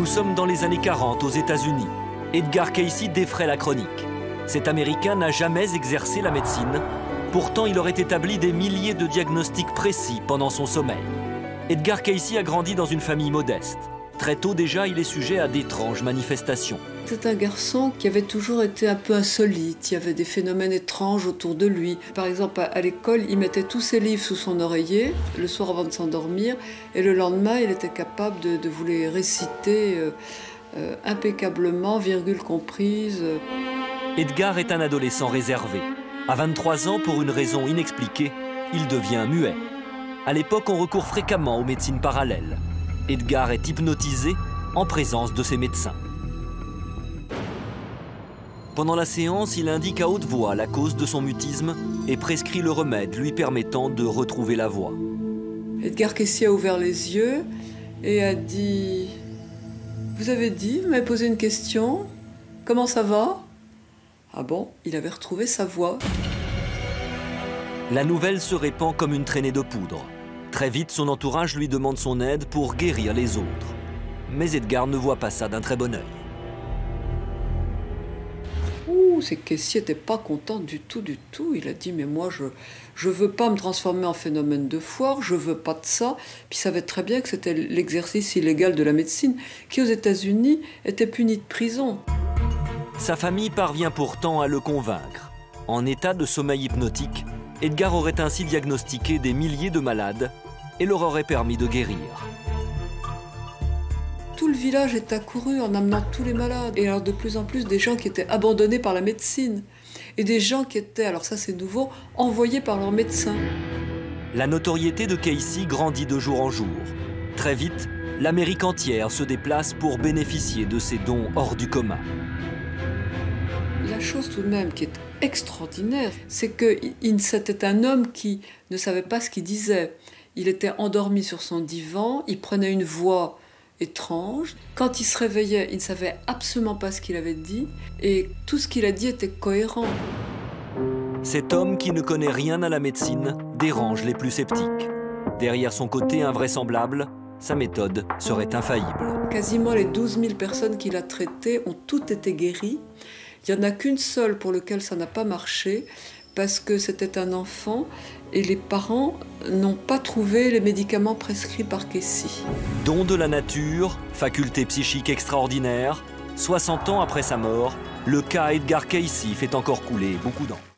Nous sommes dans les années 40 aux États-Unis. Edgar Cayce défraie la chronique. Cet Américain n'a jamais exercé la médecine. Pourtant, il aurait établi des milliers de diagnostics précis pendant son sommeil. Edgar Cayce a grandi dans une famille modeste. Très tôt déjà, il est sujet à d'étranges manifestations. C'est un garçon qui avait toujours été un peu insolite. Il y avait des phénomènes étranges autour de lui. Par exemple, à l'école, il mettait tous ses livres sous son oreiller, le soir avant de s'endormir, et le lendemain, il était capable de vous les réciter impeccablement, virgule comprise. Edgar est un adolescent réservé. À 23 ans, pour une raison inexpliquée, il devient muet. À l'époque, on recourt fréquemment aux médecines parallèles. Edgar est hypnotisé en présence de ses médecins. Pendant la séance, il indique à haute voix la cause de son mutisme et prescrit le remède lui permettant de retrouver la voix. Edgar Cayce a ouvert les yeux et a dit « Vous avez dit, vous m'avez posé une question, comment ça va ?» Ah bon, il avait retrouvé sa voix. La nouvelle se répand comme une traînée de poudre. Très vite, son entourage lui demande son aide pour guérir les autres. Mais Edgar ne voit pas ça d'un très bon œil. C'est que Cayce n'était pas content du tout. Il a dit, mais moi, je veux pas me transformer en phénomène de foire, je veux pas de ça. Puis il savait très bien que c'était l'exercice illégal de la médecine, qui aux États-Unis était puni de prison. Sa famille parvient pourtant à le convaincre. En état de sommeil hypnotique, Edgar aurait ainsi diagnostiqué des milliers de malades et leur aurait permis de guérir. Tout le village est accouru en amenant tous les malades. Et alors de plus en plus des gens qui étaient abandonnés par la médecine. Et des gens qui étaient, alors ça c'est nouveau, envoyés par leurs médecins. La notoriété de Cayce grandit de jour en jour. Très vite, l'Amérique entière se déplace pour bénéficier de ses dons hors du commun. La chose tout de même qui est extraordinaire, c'est que c'était un homme qui ne savait pas ce qu'il disait. Il était endormi sur son divan, il prenait une voix étrange. Quand il se réveillait, il ne savait absolument pas ce qu'il avait dit et tout ce qu'il a dit était cohérent. Cet homme qui ne connaît rien à la médecine dérange les plus sceptiques. Derrière son côté invraisemblable, sa méthode serait infaillible. Quasiment les 12 000 personnes qu'il a traitées ont toutes été guéries. Il n'y en a qu'une seule pour laquelle ça n'a pas marché parce que c'était un enfant et les parents n'ont pas trouvé les médicaments prescrits par Cayce. Don de la nature, faculté psychique extraordinaire, 60 ans après sa mort, le cas Edgar Cayce fait encore couler beaucoup d'encre.